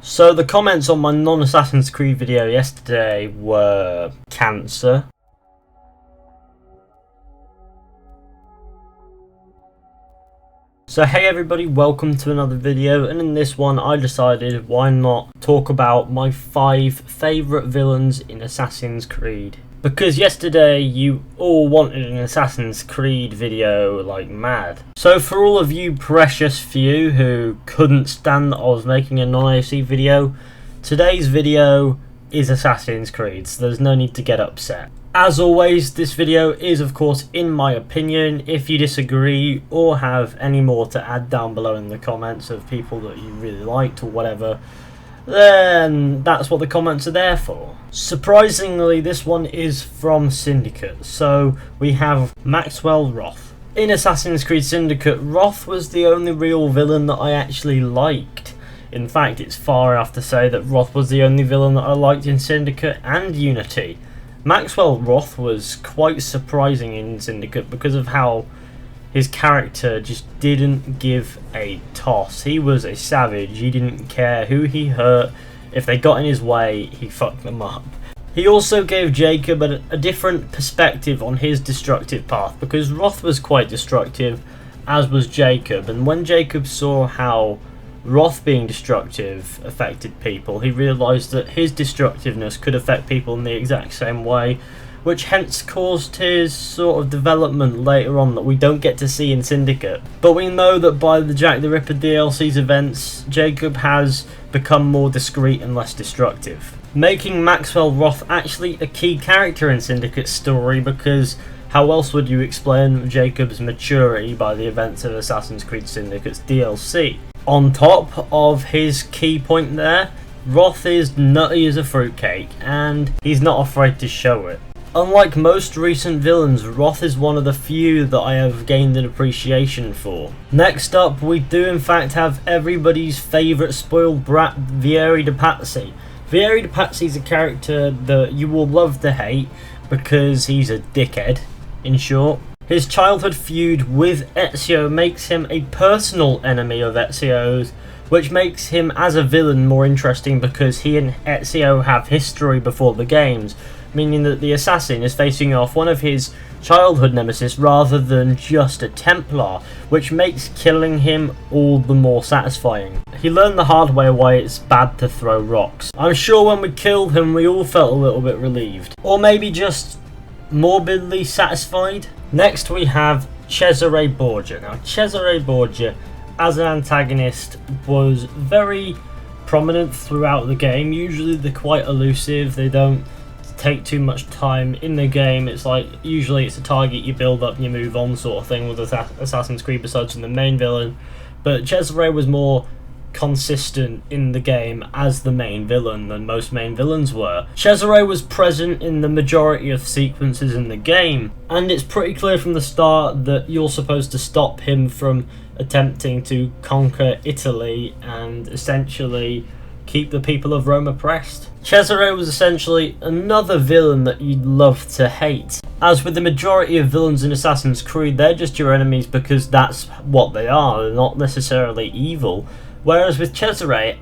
So the comments on my non-Assassin's Creed video yesterday were cancer. So hey everybody, welcome to another video, and in this one I decided why not talk about my 5 favourite villains in Assassin's Creed. Because yesterday you all wanted an Assassin's Creed video like mad. So for all of you precious few who couldn't stand that I was making a non-AFC video, today's video is Assassin's Creed, so there's no need to get upset. As always, this video is of course in my opinion. If you disagree or have any more to add down below in the comments of people that you really liked or whatever, then that's what the comments are there for. Surprisingly, this one is from Syndicate, so we have Maxwell Roth. In Assassin's Creed Syndicate, Roth was the only real villain that I actually liked. In fact, it's far enough to say that Roth was the only villain that I liked in Syndicate and Unity. Maxwell Roth was quite surprising in Syndicate because of how his character just didn't give a toss. He was a savage. He didn't care who he hurt. If they got in his way, he fucked them up. He also gave Jacob a different perspective on his destructive path, because Roth was quite destructive, as was Jacob, and when Jacob saw how Roth being destructive affected people, he realised that his destructiveness could affect people in the exact same way, which hence caused his sort of development later on that we don't get to see in Syndicate. But we know that by the Jack the Ripper DLC's events, Jacob has become more discreet and less destructive, making Maxwell Roth actually a key character in Syndicate's story, because how else would you explain Jacob's maturity by the events of Assassin's Creed Syndicate's DLC? On top of his key point there, Roth is nutty as a fruitcake, and he's not afraid to show it. Unlike most recent villains, Roth is one of the few that I have gained an appreciation for. Next up, we do in fact have everybody's favourite spoiled brat, Vieri de Pazzi. Vieri de Pazzi is a character that you will love to hate because he's a dickhead, in short. His childhood feud with Ezio makes him a personal enemy of Ezio's, which makes him as a villain more interesting because he and Ezio have history before the games, meaning that the assassin is facing off one of his childhood nemesis rather than just a Templar, which makes killing him all the more satisfying. He learned the hard way why it's bad to throw rocks. I'm sure when we killed him we all felt a little bit relieved, or maybe just morbidly satisfied. Next we have Cesare Borgia. Now Cesare Borgia as an antagonist was very prominent throughout the game. Usually they're quite elusive, they don't take too much time in the game. It's like usually it's a target you build up and you move on sort of thing with Assassin's Creed besides from the main villain, but Cesare was more consistent in the game as the main villain than most main villains were. Cesare was present in the majority of sequences in the game, and it's pretty clear from the start that you're supposed to stop him from attempting to conquer Italy and essentially keep the people of Rome oppressed. Cesare was essentially another villain that you'd love to hate. As with the majority of villains in Assassin's Creed, they're just your enemies because that's what they are, they're not necessarily evil. Whereas with Cesare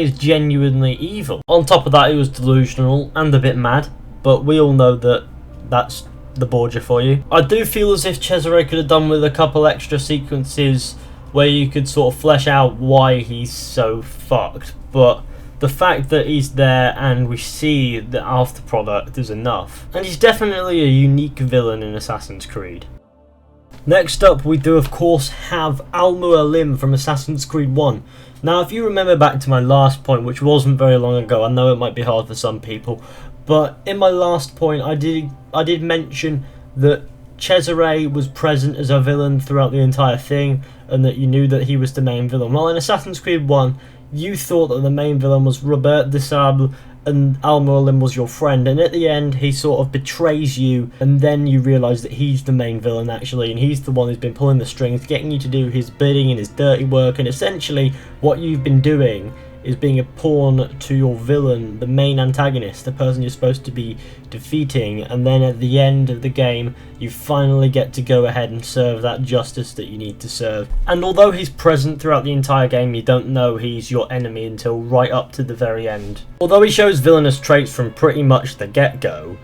is genuinely evil. On top of that, he was delusional and a bit mad, but we all know that that's the Borgia for you. I do feel as if Cesare could have done with a couple extra sequences where you could sort of flesh out why he's so fucked, but the fact that he's there and we see the after product is enough. And he's definitely a unique villain in Assassin's Creed. Next up, we do of course have Al-Mualim from Assassin's Creed 1. Now if you remember back to my last point, which wasn't very long ago, I know it might be hard for some people, but in my last point I did mention that Cesare was present as a villain throughout the entire thing, and that you knew that he was the main villain. Well, in Assassin's Creed 1, you thought that the main villain was Robert de Sable and Al-Mualim was your friend, and at the end he sort of betrays you, and then you realise that he's the main villain actually, and he's the one who's been pulling the strings, getting you to do his bidding and his dirty work, and essentially what you've been doing is being a pawn to your villain, the main antagonist, the person you're supposed to be defeating, and then at the end of the game you finally get to go ahead and serve that justice that you need to serve. And although he's present throughout the entire game, you don't know he's your enemy until right up to the very end. Although he shows villainous traits from pretty much the get-go,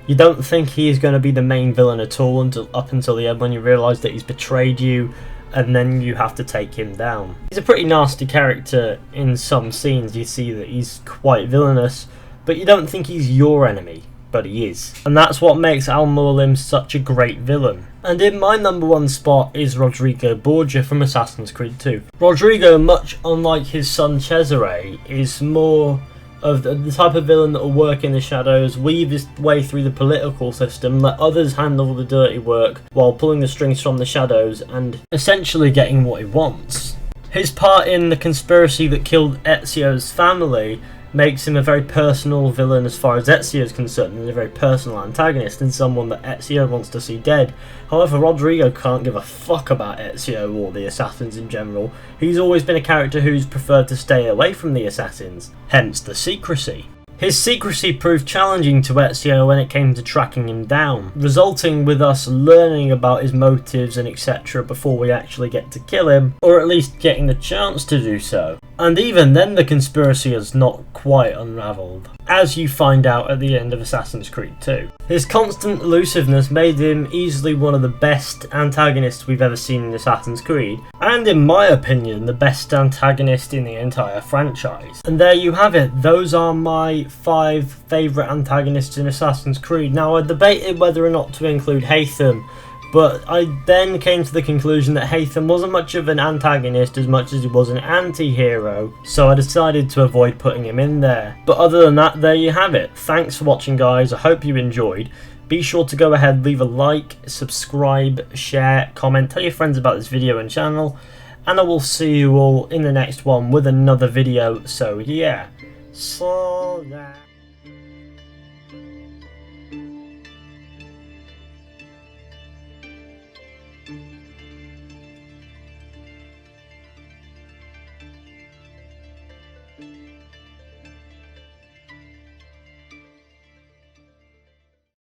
you don't think he is going to be the main villain at all up until the end, when you realise that he's betrayed you and then you have to take him down. He's a pretty nasty character in some scenes. You see that he's quite villainous, but you don't think he's your enemy, but he is. And that's what makes Al-Mualim such a great villain. And in my number one spot is Rodrigo Borgia from Assassin's Creed 2. Rodrigo, much unlike his son Cesare, is more of the type of villain that will work in the shadows, weave his way through the political system, let others handle the dirty work while pulling the strings from the shadows and essentially getting what he wants. His part in the conspiracy that killed Ezio's family makes him a very personal villain as far as Ezio is concerned, and a very personal antagonist, and someone that Ezio wants to see dead. However, Rodrigo can't give a fuck about Ezio or the assassins in general. He's always been a character who's preferred to stay away from the assassins, hence the secrecy. His secrecy proved challenging to Ezio when it came to tracking him down, resulting with us learning about his motives and etc. before we actually get to kill him, or at least getting the chance to do so. And even then the conspiracy is not quite unravelled, as you find out at the end of Assassin's Creed 2. His constant elusiveness made him easily one of the best antagonists we've ever seen in Assassin's Creed, and in my opinion the best antagonist in the entire franchise. And there you have it, those are my 5 favourite antagonists in Assassin's Creed. Now I debated whether or not to include Haytham, but I then came to the conclusion that Haytham wasn't much of an antagonist as much as he was an anti-hero, so I decided to avoid putting him in there. But other than that, there you have it. Thanks for watching, guys. I hope you enjoyed. Be sure to go ahead, leave a like, subscribe, share, comment, tell your friends about this video and channel, and I will see you all in the next one with another video. So yeah, so that.